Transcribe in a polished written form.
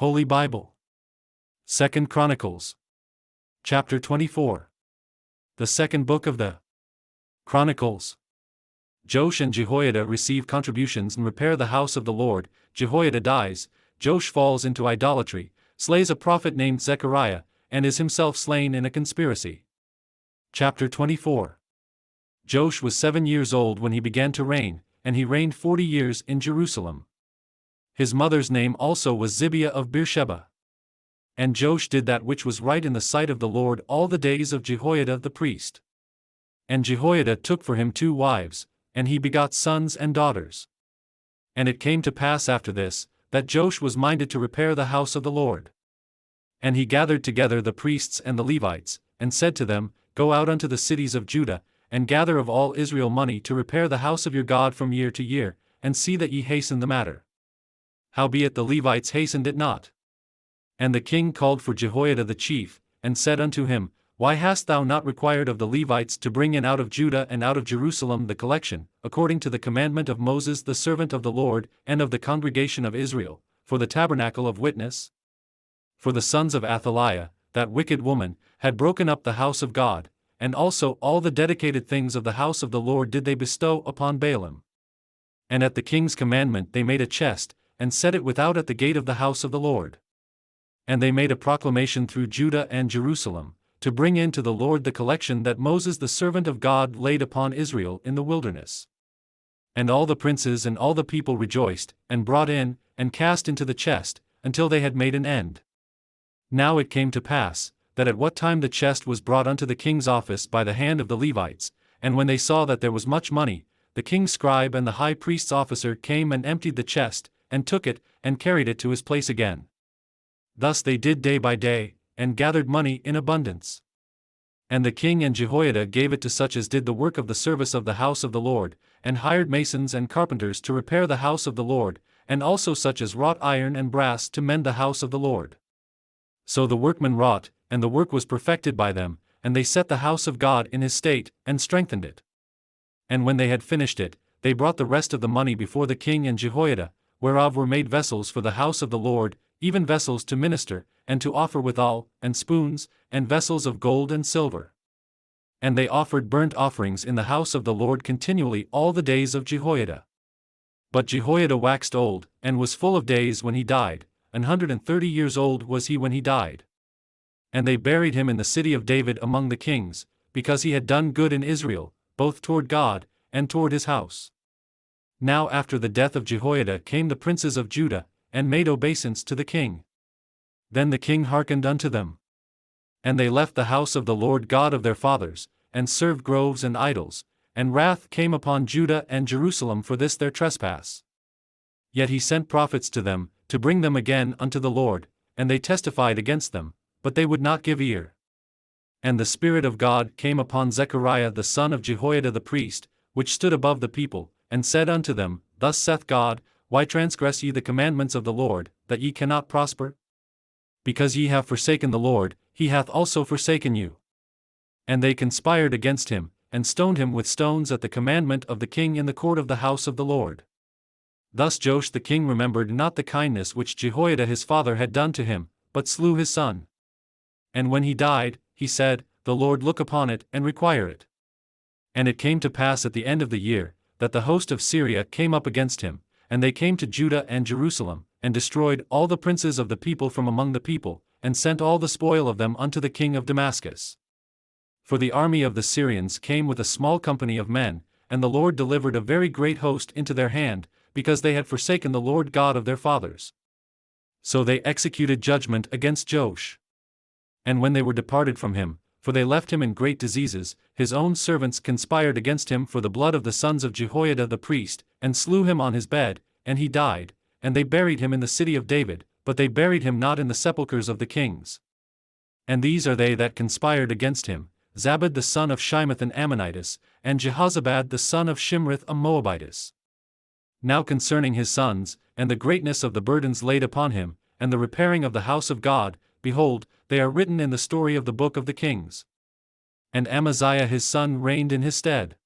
Holy Bible. 2 Chronicles. Chapter 24. The second book of the Chronicles. Joash and Jehoiada receive contributions and repair the house of the Lord. Jehoiada dies, Joash falls into idolatry, slays a prophet named Zechariah, and is himself slain in a conspiracy. Chapter 24. Joash was 7 years old when he began to reign, and he reigned 40 years in Jerusalem. His mother's name also was Zibiah of Beersheba. And Joash did that which was right in the sight of the Lord all the days of Jehoiada the priest. And Jehoiada took for him 2 wives, and he begot sons and daughters. And it came to pass after this, that Joash was minded to repair the house of the Lord. And he gathered together the priests and the Levites, and said to them, Go out unto the cities of Judah, and gather of all Israel money to repair the house of your God from year to year, and see that ye hasten the matter. Howbeit the Levites hastened it not. And the king called for Jehoiada the chief, and said unto him, Why hast thou not required of the Levites to bring in out of Judah and out of Jerusalem the collection, according to the commandment of Moses the servant of the Lord, and of the congregation of Israel, for the tabernacle of witness? For the sons of Athaliah, that wicked woman, had broken up the house of God, and also all the dedicated things of the house of the Lord did they bestow upon Baalim. And at the king's commandment they made a chest, and set it without at the gate of the house of the Lord. And they made a proclamation through Judah and Jerusalem, to bring in to the Lord the collection that Moses the servant of God laid upon Israel in the wilderness. And all the princes and all the people rejoiced, and brought in, and cast into the chest, until they had made an end. Now it came to pass, that at what time the chest was brought unto the king's office by the hand of the Levites, and when they saw that there was much money, the king's scribe and the high priest's officer came and emptied the chest, and took it, and carried it to his place again. Thus they did day by day, and gathered money in abundance. And the king and Jehoiada gave it to such as did the work of the service of the house of the Lord, and hired masons and carpenters to repair the house of the Lord, and also such as wrought iron and brass to mend the house of the Lord. So the workmen wrought, and the work was perfected by them, and they set the house of God in his state, and strengthened it. And when they had finished it, they brought the rest of the money before the king and Jehoiada, whereof were made vessels for the house of the Lord, even vessels to minister, and to offer withal, and spoons, and vessels of gold and silver. And they offered burnt offerings in the house of the Lord continually all the days of Jehoiada. But Jehoiada waxed old, and was full of days when he died, 130 years old was he when he died. And they buried him in the city of David among the kings, because he had done good in Israel, both toward God, and toward his house. Now after the death of Jehoiada came the princes of Judah, and made obeisance to the king. Then the king hearkened unto them. And they left the house of the Lord God of their fathers, and served groves and idols, and wrath came upon Judah and Jerusalem for this their trespass. Yet he sent prophets to them, to bring them again unto the Lord, and they testified against them, but they would not give ear. And the Spirit of God came upon Zechariah the son of Jehoiada the priest, which stood above the people, and said unto them, Thus saith God, Why transgress ye the commandments of the Lord, that ye cannot prosper? Because ye have forsaken the Lord, he hath also forsaken you. And they conspired against him, and stoned him with stones at the commandment of the king in the court of the house of the Lord. Thus Joash the king remembered not the kindness which Jehoiada his father had done to him, but slew his son. And when he died, he said, The Lord look upon it and require it. And it came to pass at the end of the year, that the host of Syria came up against him, and they came to Judah and Jerusalem, and destroyed all the princes of the people from among the people, and sent all the spoil of them unto the king of Damascus. For the army of the Syrians came with a small company of men, and the Lord delivered a very great host into their hand, because they had forsaken the Lord God of their fathers. So they executed judgment against Joash. And when they were departed from him, for they left him in great diseases, his own servants conspired against him for the blood of the sons of Jehoiada the priest, and slew him on his bed, and he died, and they buried him in the city of David, but they buried him not in the sepulchres of the kings. And these are they that conspired against him, Zabad the son of Shimeth an Ammonitess, and Jehozabad the son of Shimrith a Moabitess. Now concerning his sons, and the greatness of the burdens laid upon him, and the repairing of the house of God, behold, they are written in the story of the book of the kings. And Amaziah his son reigned in his stead.